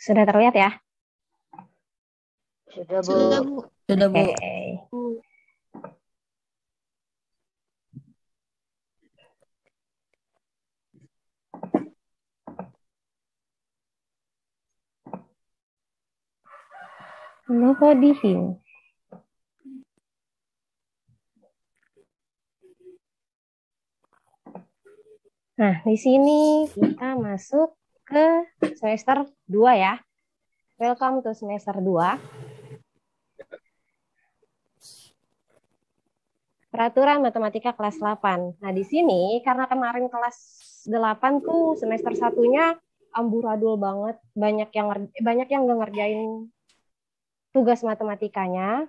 Sudah terlihat ya? Sudah, Bu. Sudah, Bu. Sudah, Bu. Oke. Kenapa di sini? Nah, di sini kita masuk ke semester 2 ya. Welcome to semester 2. Peraturan matematika kelas 8. Nah, di sini karena kemarin kelas 8 tuh semester 1-nya amburadul banget, banyak yang nggak ngerjain tugas matematikanya.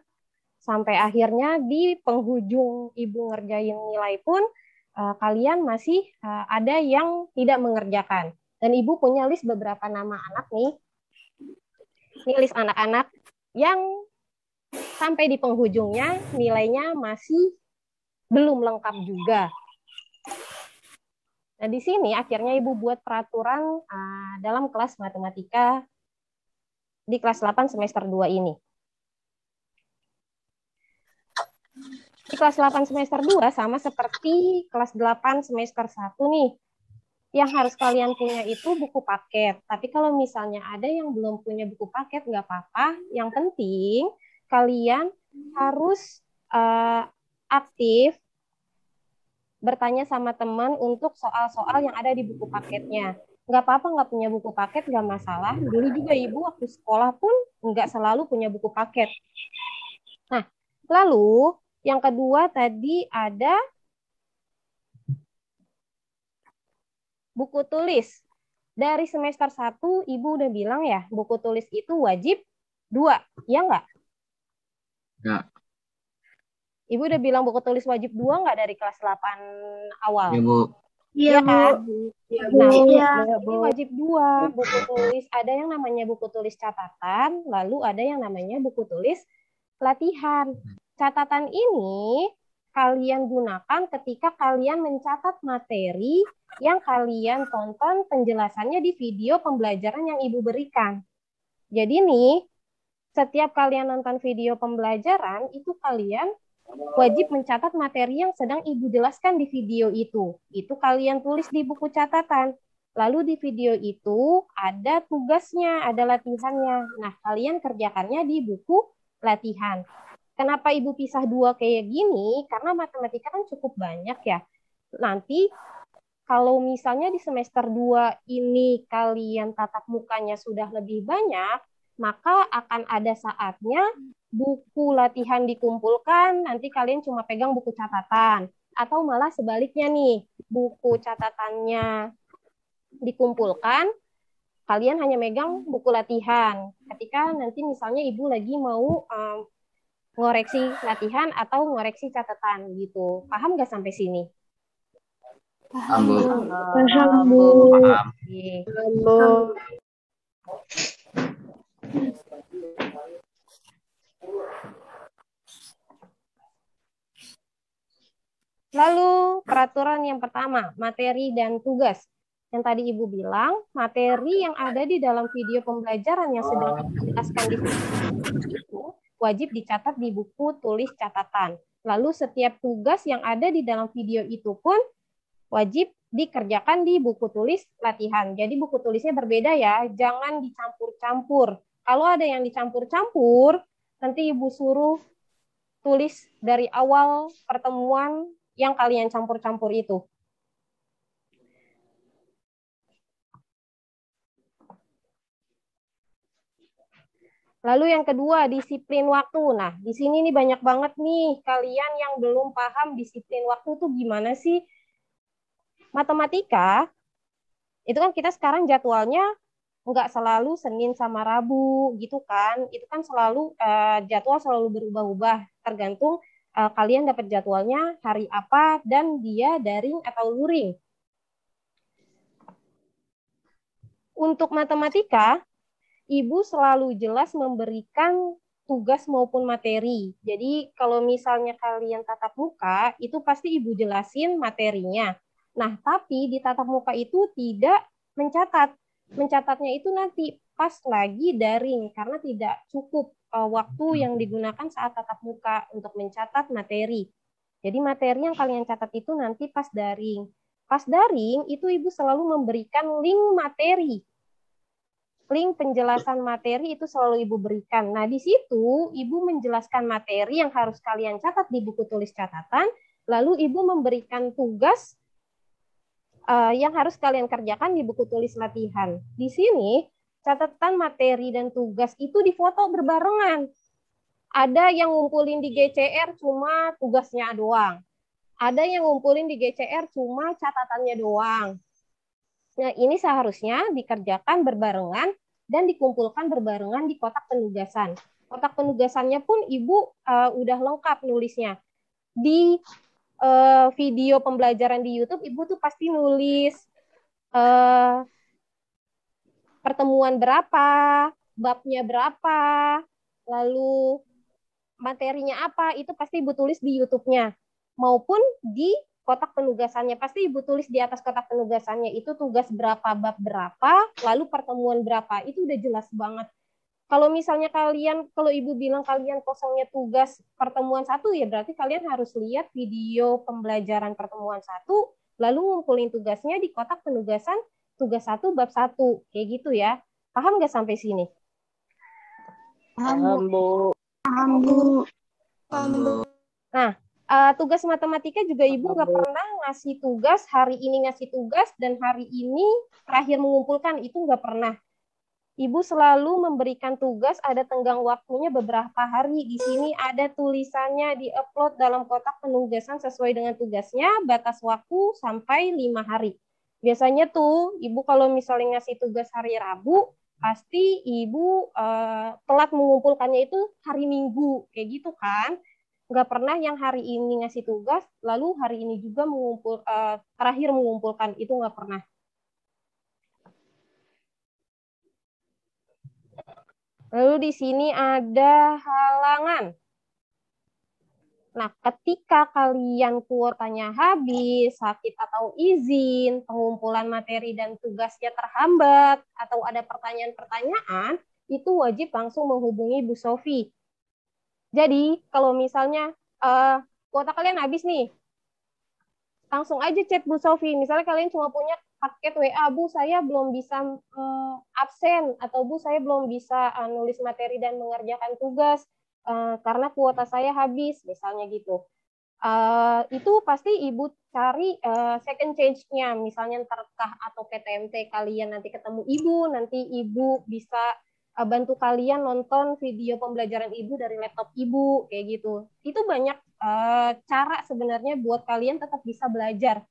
Sampai akhirnya di penghujung Ibu ngerjain nilai pun kalian masih ada yang tidak mengerjakan. Dan Ibu punya list beberapa nama anak nih. Ini list anak-anak yang sampai di penghujungnya nilainya masih belum lengkap juga. Nah, di sini akhirnya Ibu buat peraturan dalam kelas matematika di kelas 8 semester 2 ini. Di kelas 8 semester 2 sama seperti kelas 8 semester 1 nih. Yang harus kalian punya itu buku paket. Tapi kalau misalnya ada yang belum punya buku paket, nggak apa-apa. Yang penting kalian harus aktif bertanya sama teman untuk soal-soal yang ada di buku paketnya. Nggak apa-apa nggak punya buku paket, nggak masalah. Dulu juga Ibu waktu sekolah pun nggak selalu punya buku paket. Nah, lalu yang kedua tadi ada buku tulis. Dari semester 1 Ibu udah bilang ya, buku tulis itu wajib 2. Iya nggak? Ya. Ibu udah bilang buku tulis wajib 2 nggak dari kelas 8 awal? Ya, Bu. Iya, Bu. Kan? Nah, Iya. ini wajib 2. Buku tulis, ada yang namanya buku tulis catatan, lalu ada yang namanya buku tulis latihan. Catatan ini kalian gunakan ketika kalian mencatat materi yang kalian tonton penjelasannya di video pembelajaran yang Ibu berikan. Jadi nih, setiap kalian nonton video pembelajaran, itu kalian wajib mencatat materi yang sedang Ibu jelaskan di video itu. Itu kalian tulis di buku catatan. Lalu di video itu ada tugasnya, ada latihannya. Nah, kalian kerjakannya di buku latihan. Kenapa Ibu pisah 2 kayak gini? Karena matematika kan cukup banyak ya. Nanti kalau misalnya di semester 2 ini kalian tatap mukanya sudah lebih banyak, maka akan ada saatnya buku latihan dikumpulkan, nanti kalian cuma pegang buku catatan. Atau malah sebaliknya nih, buku catatannya dikumpulkan, kalian hanya megang buku latihan. Ketika nanti misalnya Ibu lagi mau ngoreksi latihan atau ngoreksi catatan gitu. Paham nggak sampai sini? Paham, Bu. Paham, Bu. Paham. Lalu peraturan yang pertama, materi dan tugas. Yang tadi Ibu bilang, materi yang ada di dalam video pembelajaran yang sedang dijelaskan di video itu wajib dicatat di buku tulis catatan. Lalu setiap tugas yang ada di dalam video itu pun wajib dikerjakan di buku tulis latihan. Jadi buku tulisnya berbeda ya, jangan dicampur-campur. Kalau ada yang dicampur-campur, nanti Ibu suruh tulis dari awal pertemuan yang kalian campur-campur itu. Lalu yang kedua, disiplin waktu. Nah, di sini nih banyak banget nih kalian yang belum paham disiplin waktu tuh gimana sih? Matematika, itu kan kita sekarang jadwalnya nggak selalu Senin sama Rabu gitu kan. Itu kan selalu jadwal selalu berubah-ubah tergantung kalian dapat jadwalnya hari apa dan dia daring atau luring. Untuk matematika, Ibu selalu jelas memberikan tugas maupun materi. Jadi kalau misalnya kalian tatap muka, itu pasti Ibu jelasin materinya. Nah, tapi di tatap muka itu tidak mencatat. Mencatatnya itu nanti pas lagi daring karena tidak cukup waktu yang digunakan saat tatap muka untuk mencatat materi. Jadi materi yang kalian catat itu nanti pas daring. Pas daring itu Ibu selalu memberikan link materi. Link penjelasan materi itu selalu Ibu berikan. Nah, di situ Ibu menjelaskan materi yang harus kalian catat di buku tulis catatan, lalu Ibu memberikan tugas yang harus kalian kerjakan di buku tulis latihan. Di sini, catatan materi dan tugas itu difoto berbarengan. Ada yang ngumpulin di GCR cuma tugasnya doang. Ada yang ngumpulin di GCR cuma catatannya doang. Nah, ini seharusnya dikerjakan berbarengan dan dikumpulkan berbarengan di kotak penugasan. Kotak penugasannya pun Ibu udah lengkap nulisnya. Di video pembelajaran di YouTube, Ibu tuh pasti nulis pertemuan berapa, babnya berapa, lalu materinya apa, itu pasti Ibu tulis di YouTube-nya. Maupun di kotak penugasannya, pasti Ibu tulis di atas kotak penugasannya itu tugas berapa, bab berapa, lalu pertemuan berapa, itu udah jelas banget. Kalau misalnya kalian, kalau Ibu bilang kalian kosongnya tugas pertemuan 1, ya berarti kalian harus lihat video pembelajaran pertemuan 1, lalu ngumpulin tugasnya di kotak penugasan tugas 1, bab 1, kayak gitu ya. Paham nggak sampai sini? Paham, Bu. Paham, Bu. Paham, Bu. Nah, tugas matematika juga Ibu nggak pernah ngasih tugas, hari ini ngasih tugas, dan hari ini terakhir mengumpulkan, itu nggak pernah. Ibu selalu memberikan tugas, ada tenggang waktunya beberapa hari. Di sini ada tulisannya di-upload dalam kotak penugasan sesuai dengan tugasnya, batas waktu sampai 5 hari. Biasanya tuh, Ibu kalau misalnya ngasih tugas hari Rabu, pasti Ibu telat mengumpulkannya itu hari Minggu, kayak gitu kan. Nggak pernah yang hari ini ngasih tugas, lalu hari ini juga terakhir mengumpulkan, itu nggak pernah. Lalu di sini ada halangan. Nah, ketika kalian kuotanya habis, sakit atau izin, pengumpulan materi dan tugasnya terhambat, atau ada pertanyaan-pertanyaan, itu wajib langsung menghubungi Bu Sofi. Jadi, kalau misalnya kuota kalian habis nih, langsung aja chat Bu Sofi. Misalnya kalian cuma punya paket WA, Bu, saya belum bisa absen, atau Bu, saya belum bisa nulis materi dan mengerjakan tugas karena kuota saya habis, misalnya gitu. Itu pasti Ibu cari second change-nya, misalnya terkah atau PTMT kalian nanti ketemu Ibu, nanti Ibu bisa bantu kalian nonton video pembelajaran Ibu dari laptop Ibu, kayak gitu. Itu banyak cara sebenarnya buat kalian tetap bisa belajar.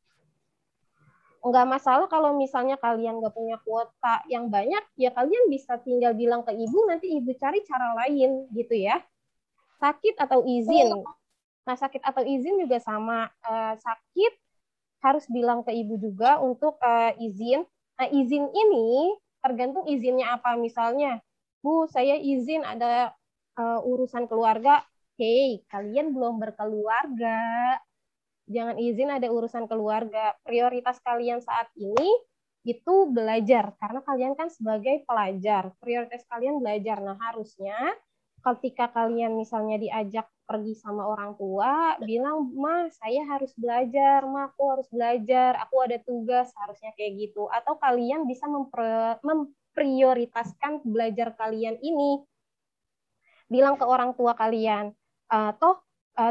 Nggak masalah kalau misalnya kalian nggak punya kuota yang banyak, ya kalian bisa tinggal bilang ke Ibu, nanti Ibu cari cara lain gitu ya. Sakit atau izin. Nah, sakit atau izin juga sama. Sakit harus bilang ke Ibu juga untuk izin. Nah, izin ini tergantung izinnya apa. Misalnya, Bu, saya izin ada urusan keluarga. Hey, kalian belum berkeluarga. Jangan izin ada urusan keluarga. Prioritas kalian saat ini itu belajar. Karena kalian kan sebagai pelajar. Prioritas kalian belajar. Nah, harusnya ketika kalian misalnya diajak pergi sama orang tua, bilang, Ma, saya harus belajar, Ma, aku harus belajar, aku ada tugas, harusnya kayak gitu. Atau kalian bisa memprioritaskan belajar kalian ini. Bilang ke orang tua kalian,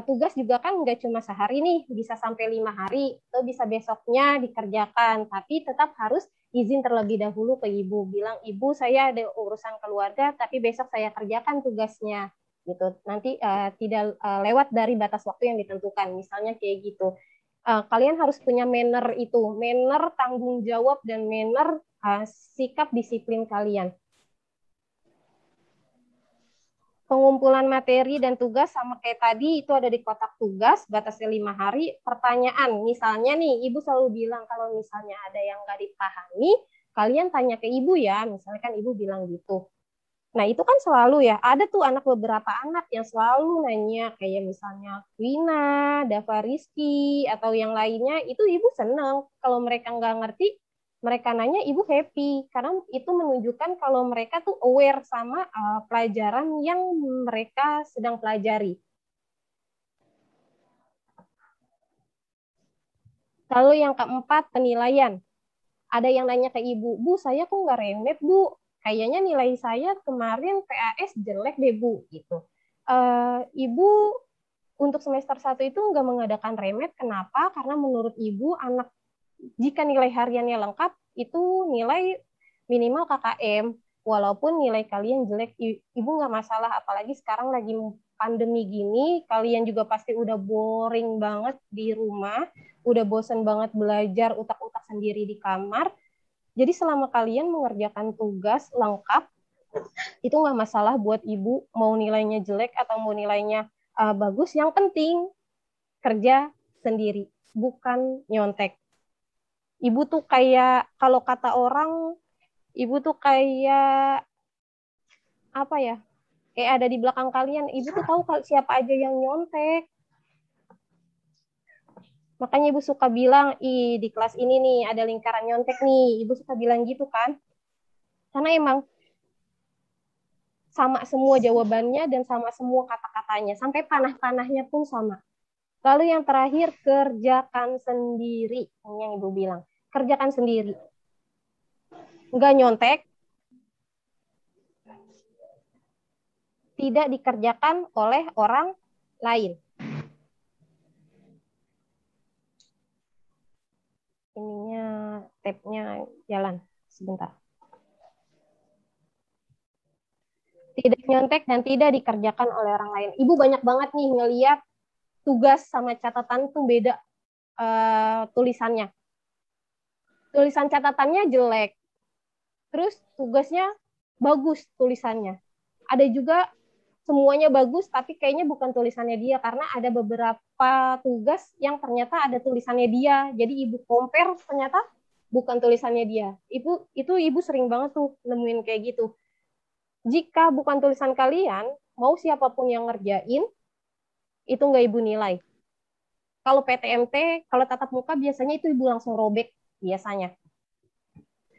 tugas juga kan nggak cuma sehari nih, bisa sampai 5 hari, atau bisa besoknya dikerjakan, tapi tetap harus izin terlebih dahulu ke Ibu. Bilang, Ibu, saya ada urusan keluarga, tapi besok saya kerjakan tugasnya. Gitu. Nanti tidak lewat dari batas waktu yang ditentukan, misalnya kayak gitu. Kalian harus punya manner itu, manner tanggung jawab dan manner sikap disiplin kalian. Pengumpulan materi dan tugas sama kayak tadi, itu ada di kotak tugas, batasnya 5 hari. Pertanyaan, misalnya nih, Ibu selalu bilang kalau misalnya ada yang nggak dipahami, kalian tanya ke Ibu ya, misalnya kan Ibu bilang gitu. Nah, itu kan selalu ya, ada tuh beberapa anak yang selalu nanya, kayak misalnya Wina, Dava Rizky, atau yang lainnya, itu Ibu senang. Kalau mereka nggak ngerti, mereka nanya, ibu happy karena itu menunjukkan kalau mereka tuh aware sama pelajaran yang mereka sedang pelajari. Lalu yang keempat, penilaian. Ada yang nanya ke ibu, Bu, saya kok nggak remet, Bu? Kayaknya nilai saya kemarin PAS jelek deh, Bu. Gitu. Ibu untuk semester 1 itu nggak mengadakan remet. Kenapa? Karena menurut ibu, anak jika nilai hariannya lengkap, itu nilai minimal KKM. Walaupun nilai kalian jelek, ibu nggak masalah. Apalagi sekarang lagi pandemi gini, kalian juga pasti udah boring banget di rumah, udah bosen banget belajar utak-utak sendiri di kamar. Jadi selama kalian mengerjakan tugas lengkap, itu nggak masalah buat ibu mau nilainya jelek atau mau nilainya bagus. Yang penting kerja sendiri, bukan nyontek. Ibu tuh kayak, kalau kata orang, ibu tuh kayak apa ya? Kayak ada di belakang kalian. Ibu tuh tahu siapa aja yang nyontek. Makanya ibu suka bilang, di kelas ini nih ada lingkaran nyontek nih. Ibu suka bilang gitu kan. Karena emang sama semua jawabannya dan sama semua kata-katanya. Sampai panah-panahnya pun sama. Lalu yang terakhir, kerjakan sendiri. Ini yang ibu bilang. Kerjakan sendiri. Nggak nyontek. Tidak dikerjakan oleh orang lain. Ininya, tabnya jalan. Sebentar. Tidak nyontek dan tidak dikerjakan oleh orang lain. Ibu banyak banget nih ngeliat tugas sama catatan tuh beda tulisannya. Tulisan catatannya jelek. Terus tugasnya bagus tulisannya. Ada juga semuanya bagus tapi kayaknya bukan tulisannya dia, karena ada beberapa tugas yang ternyata ada tulisannya dia. Jadi ibu compare, ternyata bukan tulisannya dia. Ibu sering banget tuh nemuin kayak gitu. Jika bukan tulisan kalian, mau siapapun yang ngerjain, itu nggak ibu nilai. Kalau PTMT, kalau tatap muka biasanya itu ibu langsung robek biasanya.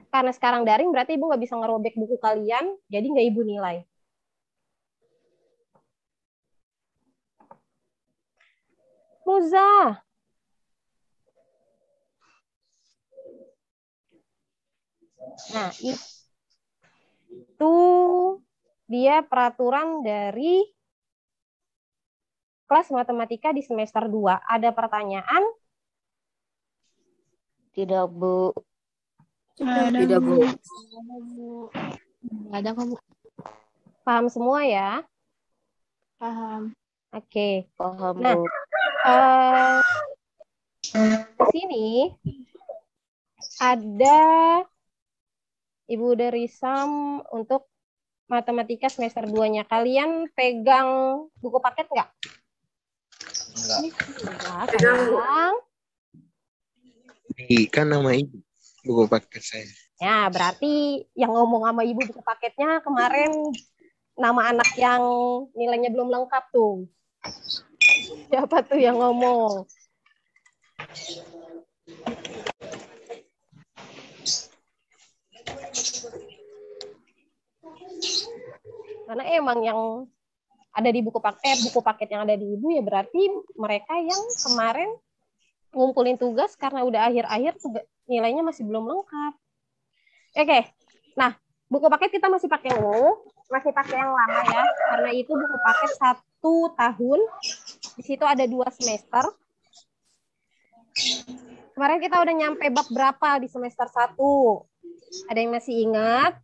Karena sekarang daring berarti ibu nggak bisa ngerobek buku kalian, jadi nggak ibu nilai. Muza. Nah, itu dia peraturan dari kelas matematika di semester 2. Ada pertanyaan? Tidak, Bu. Tidak, Bu. Tidak ada kok, Bu. Paham semua ya? Paham. Oke. Paham, Nah, Bu. di sini ada Ibu dari Sam untuk matematika semester 2-nya. Kalian pegang buku paket nggak? Enggak. Pegang. Kan nama ibu buku paket saya. Ya, berarti yang ngomong sama ibu buku paketnya kemarin nama anak yang nilainya belum lengkap tuh. Siapa tuh yang ngomong? Karena emang yang ada di buku paket yang ada di ibu ya berarti mereka yang kemarin ngumpulin tugas karena udah akhir-akhir nilainya masih belum lengkap. Oke. Nah, buku paket kita masih pakai yang lama ya, karena itu buku paket 1 tahun. Di situ ada 2 semester. Kemarin kita udah nyampe bab berapa di semester 1? Ada yang masih ingat?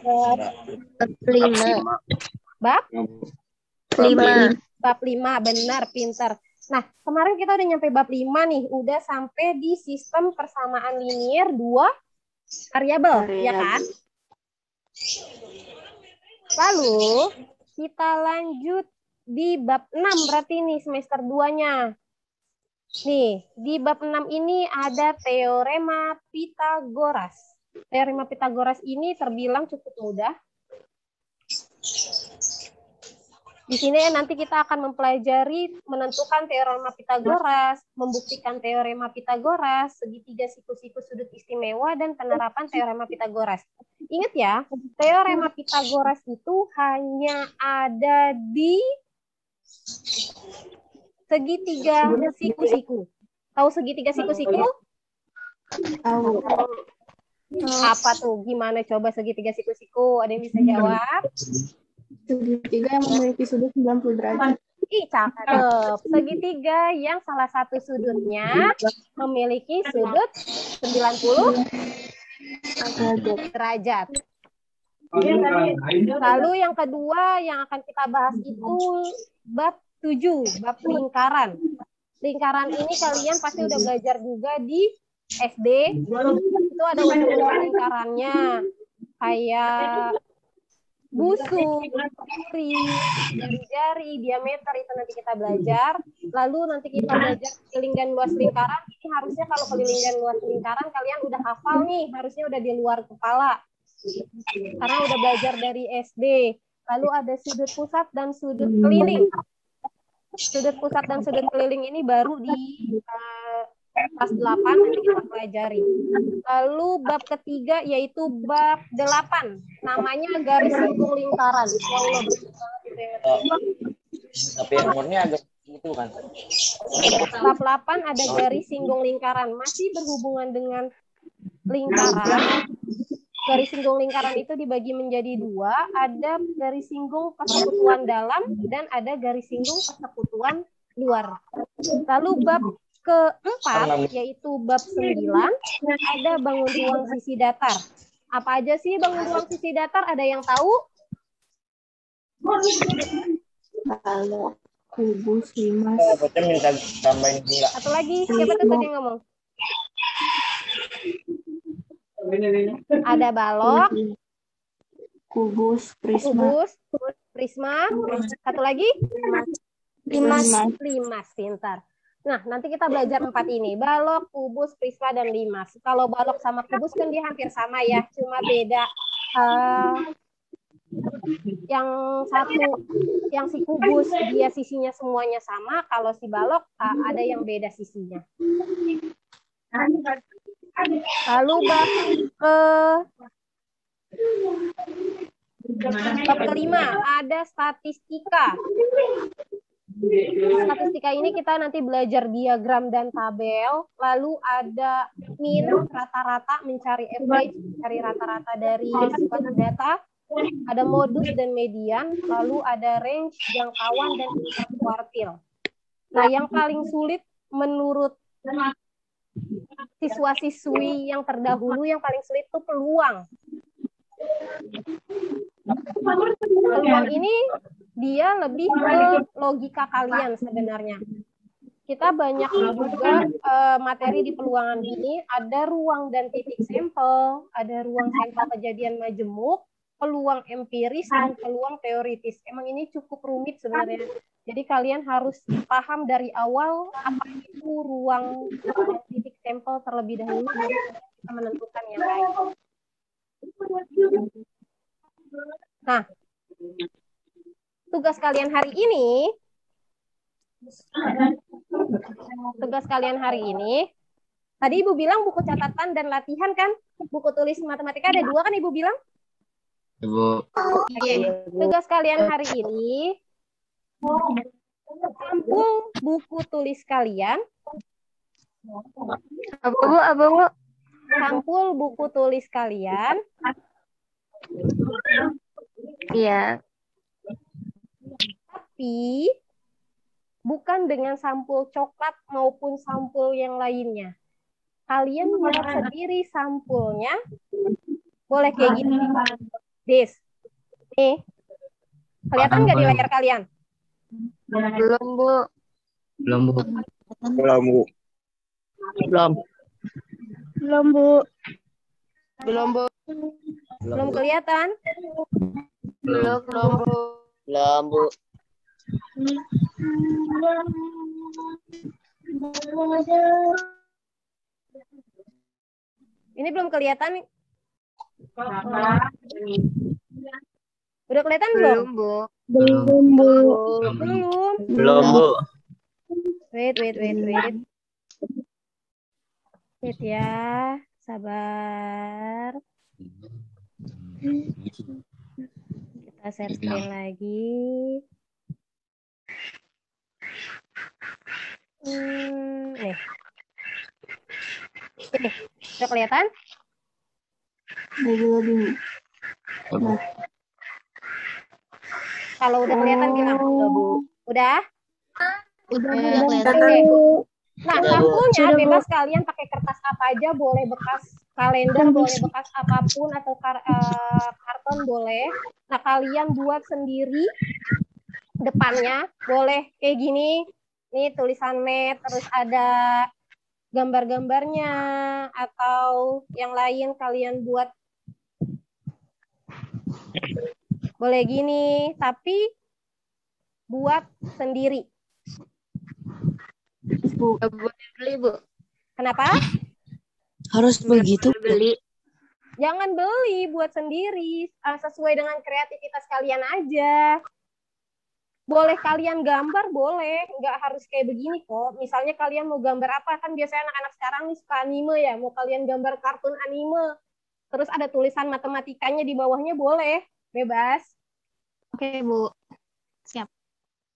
Bab 5. Bab? 5. Bab 5, benar, pinter. Nah, kemarin kita udah nyampe bab 5 nih, udah sampai di sistem persamaan linier 2 variabel, ya kan? Lalu, kita lanjut di bab 6 berarti nih semester 2-nya. Nih, di bab 6 ini ada teorema Pitagoras. Teorema Pitagoras ini terbilang cukup mudah. Di sini nanti kita akan mempelajari menentukan teorema Pitagoras, membuktikan teorema Pitagoras, segitiga siku-siku sudut istimewa, dan penerapan teorema Pitagoras. Ingat ya, teorema Pitagoras itu hanya ada di segitiga siku-siku. Tahu segitiga siku-siku? Tahu. Apa tuh? Gimana coba segitiga siku-siku? Ada yang bisa jawab? Segitiga yang memiliki sudut 90 derajat. Ih, cakep. Segitiga yang salah satu sudutnya memiliki sudut 90 derajat. Lalu yang kedua yang akan kita bahas itu bab 7, bab lingkaran. Lingkaran ini kalian pasti udah belajar juga di SD. Itu ada bentuk lingkarannya. Kayak busuk, duri, jari-jari, diameter itu nanti kita belajar. Lalu nanti kita belajar keliling dan luas lingkaran. Ini harusnya kalau keliling dan luas lingkaran kalian udah hafal nih, harusnya udah di luar kepala. Karena udah belajar dari SD. Lalu ada sudut pusat dan sudut keliling. Sudut pusat dan sudut keliling ini baru di kelas 8 nanti kita pelajari. Lalu bab ketiga yaitu bab 8. Namanya garis singgung lingkaran. Ya Allah, betul banget itu yang Tapi umurnya agak gitu kan. bab 8 ada garis singgung lingkaran. Masih berhubungan dengan lingkaran. Garis singgung lingkaran itu dibagi menjadi 2. Ada garis singgung persekutuan dalam dan ada garis singgung persekutuan luar. Lalu bab keempat yaitu bab 9 ada bangun ruang sisi datar. Apa aja sih bangun ruang sisi datar? Ada yang tahu? Kalau kubus 5. Bocah minta tambahin gula. Satu lagi, siapa tuh tadi yang ngomong? Ada balok, Kubus, prisma. prisma. Satu lagi? Limas, pintar. Nah, nanti kita belajar 4 ini. Balok, kubus, prisma, dan limas. Kalau balok sama kubus kan dia hampir sama ya. Cuma beda. Yang satu, yang si kubus, dia sisinya semuanya sama. Kalau si balok, ada yang beda sisinya. Lalu bab kelima, ada statistika. Statistika ini kita nanti belajar diagram dan tabel, lalu ada min, rata-rata, mencari average, mencari rata-rata dari suatu data, ada modus dan median, lalu ada range, jangkauan, dan interkuartil. Nah, yang paling sulit menurut siswa-siswi yang terdahulu, yang paling sulit itu peluang. Peluang ini dia lebih ke logika kalian sebenarnya. Kita banyak juga materi di peluangan ini, ada ruang dan titik sampel, ada ruang sampel kejadian majemuk, peluang empiris, dan peluang teoritis. Emang ini cukup rumit sebenarnya. Jadi kalian harus paham dari awal apa itu ruang dan titik sampel terlebih dahulu, baru kita menentukan yang lain. Nah, tugas kalian hari ini, tadi Ibu bilang buku catatan dan latihan kan? Buku tulis matematika ada 2 kan Ibu bilang? Ibu. Tugas kalian hari ini, sampul buku tulis kalian. Apa, Sampul buku tulis kalian. Iya. Tapi bukan dengan sampul coklat maupun sampul yang lainnya. Kalian buat sendiri sampulnya. Boleh kayak gini. Des. Nih. Kelihatan nggak di layar kalian? Belum, Bu. Belum, Bu. Belum, Bu. Belum kelihatan? Belum, Bu. Belum, Bu. Ini belum kelihatan nih. Udah kelihatan belum? Belum, Bu. Belum, Bu. Belum. Belum, Bu. Wait. Wait ya. Sabar. Kita share screen lagi. Nih. Oke, udah kelihatan? Lebih. Kalau udah kelihatan bilang enggak, Bu. Udah? Udah kelihatan. Oke. Nah, Udah, Bu. sampulnya Sudah, Bu. bebas kalian pakai kertas apa aja, boleh bekas kalender, boleh bekas apapun, atau karton boleh. Nah, kalian buat sendiri depannya, boleh kayak gini. Nih tulisan math, terus ada gambar-gambarnya, atau yang lain kalian buat. Boleh gini, tapi buat sendiri. Nggak boleh beli, Bu. Kenapa? Harus begitu. Beli. Jangan beli, buat sendiri. Sesuai dengan kreativitas kalian aja. Boleh kalian gambar, boleh. Nggak harus kayak begini kok. Misalnya kalian mau gambar apa, kan biasanya anak-anak sekarang nih suka anime ya. Mau kalian gambar kartun anime. Terus ada tulisan matematikanya di bawahnya, boleh. Bebas. Oke, Bu.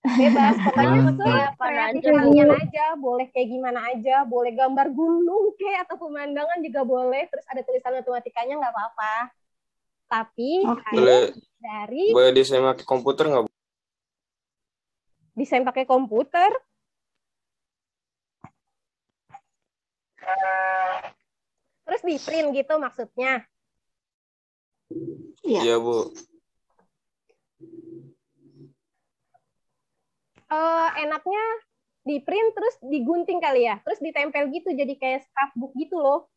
Bebas. Pokoknya Apa kreatif aja, Bu. kalian aja. Boleh kayak gimana aja. Boleh gambar gunung kayak atau pemandangan juga boleh. Terus ada tulisan matematikanya, nggak apa-apa. Tapi Boleh dari boleh desain pakai komputer nggak, Bu? desain pakai komputer. Terus di print gitu maksudnya. Iya, Bu. Enaknya di print terus digunting kali ya. Terus ditempel gitu jadi kayak scrapbook gitu loh.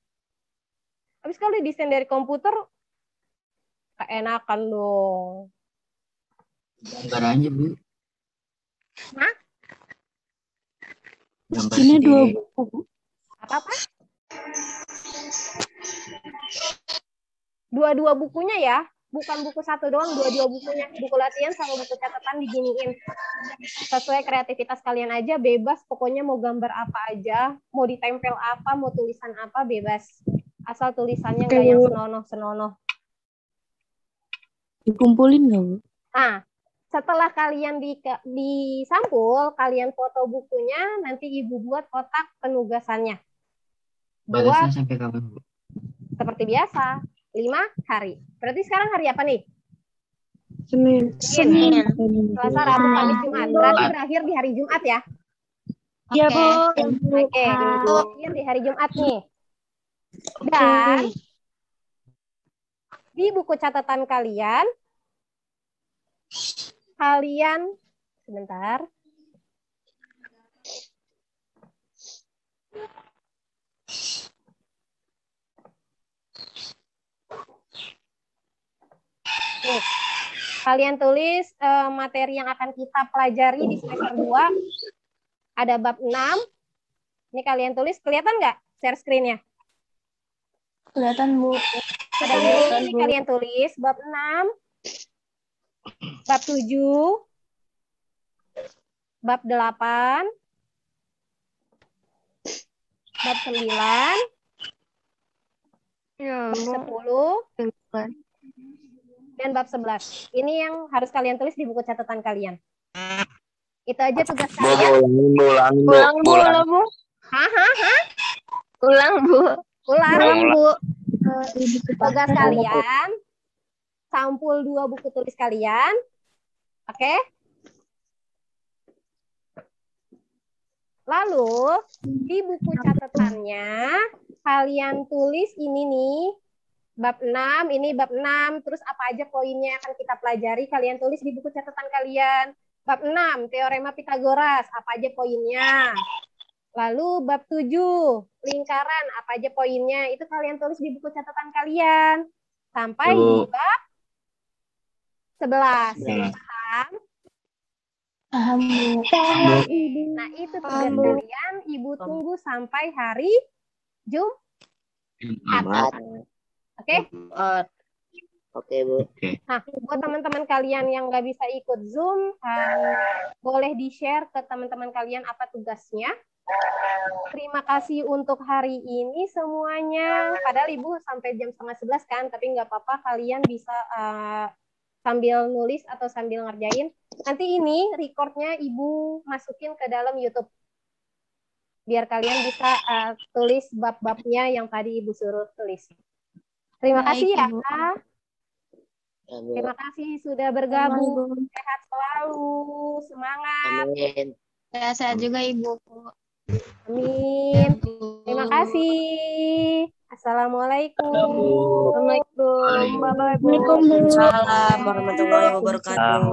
Habis kalau desain dari komputer keenakan dong. Gambar aja, Bu. Hah? Gambar Ini 2 sendiri. buku, Bu. Apa-apa? Dua-dua bukunya ya. Bukan buku satu doang, dua-dua bukunya. Buku latihan sama buku catatan diginiin. Sesuai kreativitas kalian aja, bebas. Pokoknya mau gambar apa aja, mau ditempel apa, mau tulisan apa, bebas. Asal tulisannya nggak yang senonoh-senonoh. Dikumpulin nggak, Bu? Nah, setelah kalian di sampul, kalian foto bukunya, nanti Ibu buat kotak penugasannya. Buat Batasnya sampai kapan, Bu? seperti biasa, 5 hari. Berarti sekarang hari apa nih? Senin. Senin. Selasa, Rabu, Kamis, Jumat. Berarti berakhir di hari Jumat ya? Iya, Bu. Oke, berakhir di hari Jumat nih. Dan di buku catatan kalian, sebentar. Nih, kalian tulis materi yang akan kita pelajari di semester 2. Ada bab 6. Ini kalian tulis, kelihatan nggak share screen-nya? Kelihatan, Bu. Ada ini kalian tulis bab 6, bab 7, bab 8, bab 9, Ya, bab Bu. 10, dan bab 11. Ini yang harus kalian tulis di buku catatan kalian. Itu aja tugas kalian. Ulang, Bu. Ulang, Bu. Hah? Ulang, Bu. Ulang. Bu. Tugas kalian, sampul 2 buku tulis kalian. Oke? Lalu, di buku catatannya, kalian tulis ini nih, bab 6, ini bab 6, terus apa aja poinnya yang akan kita pelajari, kalian tulis di buku catatan kalian. Bab 6, teorema Pitagoras, apa aja poinnya. Lalu bab 7, lingkaran, apa aja poinnya, itu kalian tulis di buku catatan kalian. Sampai di bab 11. Paham? Paham, Bu. Nah, itu tugas kalian, Ibu tunggu sampai hari Jumat. Oke? Oke, Bu. Oke. Nah, buat teman-teman kalian yang nggak bisa ikut Zoom, boleh di-share ke teman-teman kalian apa tugasnya. Terima kasih untuk hari ini semuanya. Padahal Ibu sampai jam 10:30 kan, tapi nggak apa-apa, kalian bisa sambil nulis atau sambil ngerjain. Nanti ini recordnya Ibu masukin ke dalam YouTube. Biar kalian bisa tulis bab-babnya yang tadi Ibu suruh tulis. Terima Baik, kasih ya. Ibu. Ya, Bu. Terima kasih sudah bergabung. Sehat selalu. Semangat. Amin. Sehat juga Ibu. Amin. Terima kasih. Assalamualaikum. Assalamualaikum. Bye-bye, Bu. Waalaikumsalam warahmatullahi wabarakatuh.